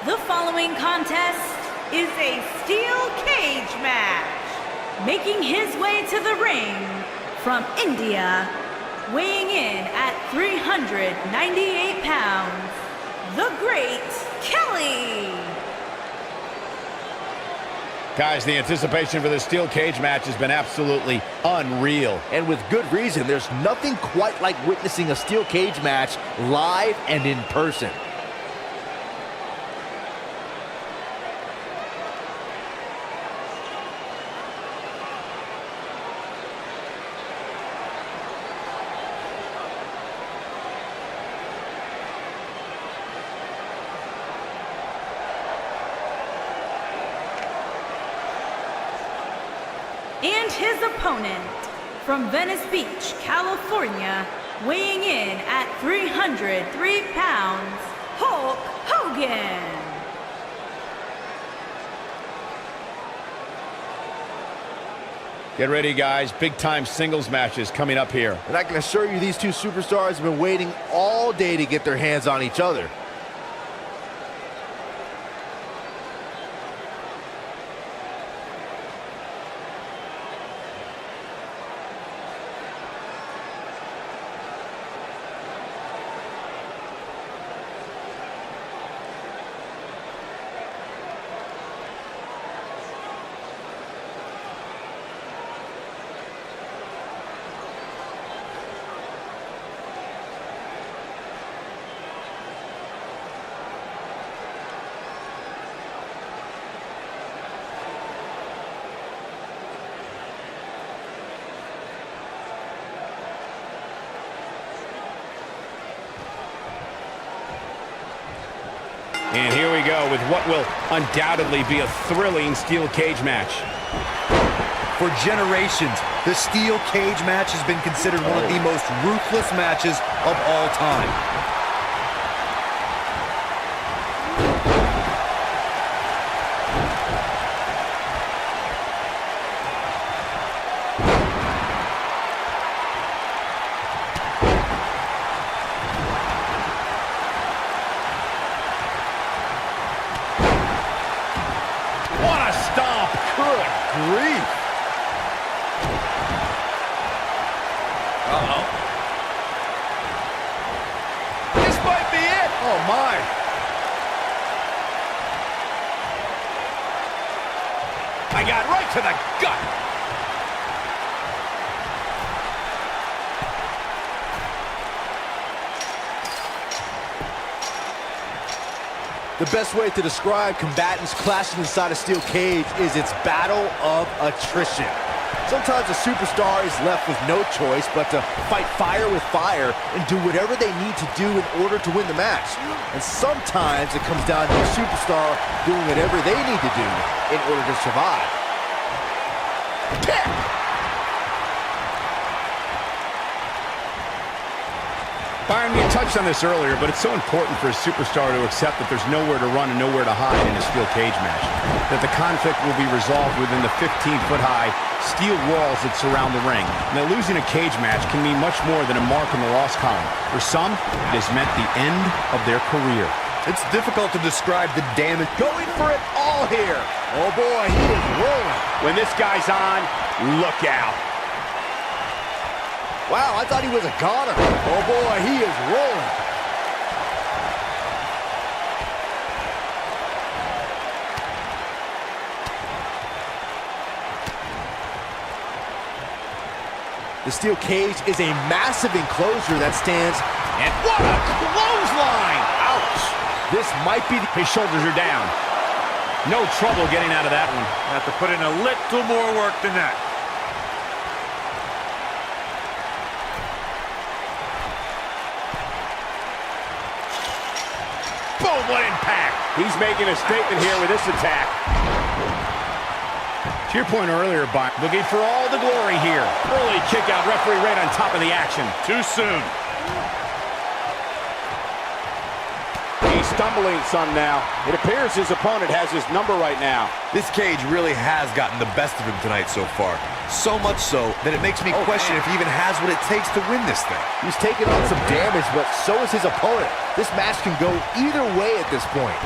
The following contest is a steel cage match. Making his way to the ring from India, weighing in at 398 pounds, the great Khali. Guys, the anticipation for this steel cage match has been absolutely unreal. And with good reason. There's nothing quite like witnessing a steel cage match live and in person. And his opponent, from Venice Beach, California, weighing in at 303 pounds, Hogan. Get ready, guys. Big-time singles matches coming up here. And I can assure you these two superstars have been waiting all day to get their hands on each other. And here we go with what will undoubtedly be a thrilling steel cage match. For generations, the steel cage match has been considered one of the most ruthless matches of all time. Grief. Uh-oh. This might be it. Oh, my. I got right to the gut. The best way to describe combatants clashing inside a steel cage is its battle of attrition. Sometimes a superstar is left with no choice but to fight fire with fire and do whatever they need to do in order to win the match. And sometimes it comes down to a superstar doing whatever they need to do in order to survive. Byron, you touched on this earlier, but it's so important for a superstar to accept that there's nowhere to run and nowhere to hide in a steel cage match. That the conflict will be resolved within the 15-foot-high steel walls that surround the ring. And that losing a cage match can mean much more than a mark in the loss column. For some, it has meant the end of their career. It's difficult to describe the damage. Going for it all here. Oh boy, he is rolling. When this guy's on, look out. Wow, I thought he was a goner. Oh boy, he is rolling. The steel cage is a massive enclosure that stands, and what a clothesline! Ouch! This might be his shoulders are down. No trouble getting out of that one. Have to put in a little more work than that. Boom, what impact! He's making a statement here with this attack. To your point earlier, Byron, looking for all the glory here. Early kick out, referee right on top of the action. Too soon. He's stumbling some now. It appears his opponent has his number right now. This cage really has gotten the best of him tonight so far. So much so that it makes me question if he even has what it takes to win this thing. He's taking on some damage, but so is his opponent. This match can go either way at this point.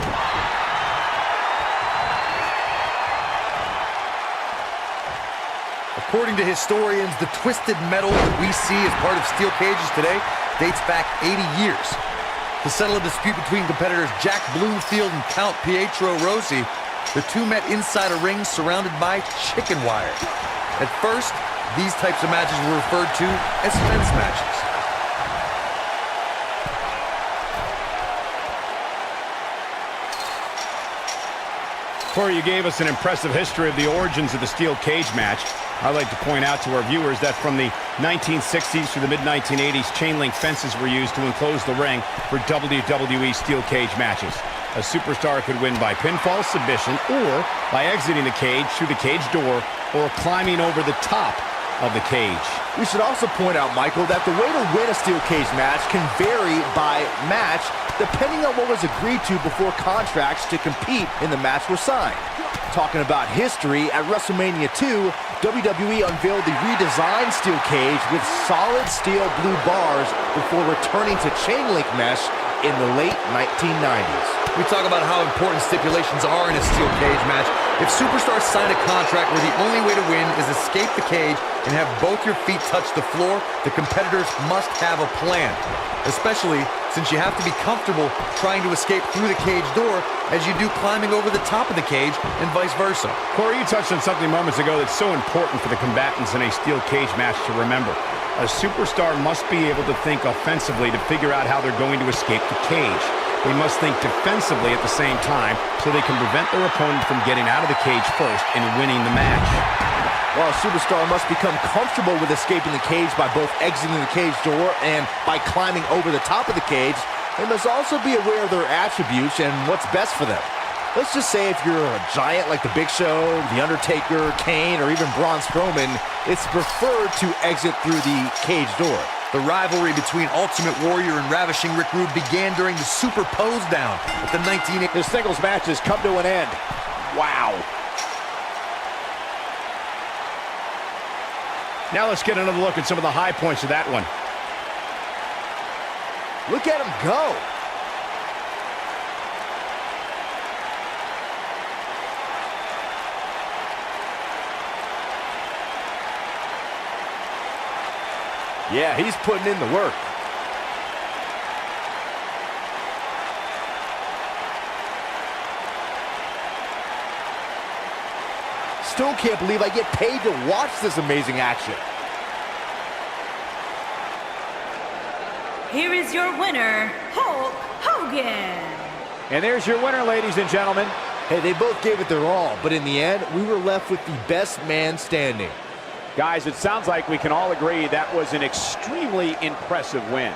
According to historians, the twisted metal that we see as part of steel cages today dates back 80 years. To settle a dispute between competitors Jack Bloomfield and Count Pietro Rossi, the two met inside a ring surrounded by chicken wire. At first, these types of matches were referred to as fence matches. Corey, you gave us an impressive history of the origins of the steel cage match. I'd like to point out to our viewers that from the 1960s through the mid-1980s, chain link fences were used to enclose the ring for WWE steel cage matches. A superstar could win by pinfall submission or by exiting the cage through the cage door or climbing over the top of the cage. We should also point out, Michael, that the way to win a steel cage match can vary by match depending on what was agreed to before contracts to compete in the match were signed. Talking about history, at WrestleMania 2, WWE unveiled the redesigned steel cage with solid steel blue bars before returning to chain link mesh in the late 1990s. We talk about how important stipulations are in a steel cage match. If superstars sign a contract where the only way to win is escape the cage and have both your feet touch the floor, the competitors must have a plan. Especially since you have to be comfortable trying to escape through the cage door as you do climbing over the top of the cage and vice versa. Corey, you touched on something moments ago that's so important for the combatants in a steel cage match to remember. A superstar must be able to think offensively to figure out how they're going to escape the cage. They must think defensively at the same time so they can prevent their opponent from getting out of the cage first and winning the match. While a superstar must become comfortable with escaping the cage by both exiting the cage door and by climbing over the top of the cage, they must also be aware of their attributes and what's best for them. Let's just say if you're a giant like The Big Show, The Undertaker, Kane, or even Braun Strowman, it's preferred to exit through the cage door. The rivalry between Ultimate Warrior and Ravishing Rick Rude began during the Super Pose Down at the 1980s. The singles match has come to an end. Wow. Now let's get another look at some of the high points of that one. Look at him go. Yeah, he's putting in the work. Still can't believe I get paid to watch this amazing action. Here is your winner, Hulk Hogan. And there's your winner, ladies and gentlemen. Hey, they both gave it their all, but in the end, we were left with the best man standing. Guys, it sounds like we can all agree that was an extremely impressive win.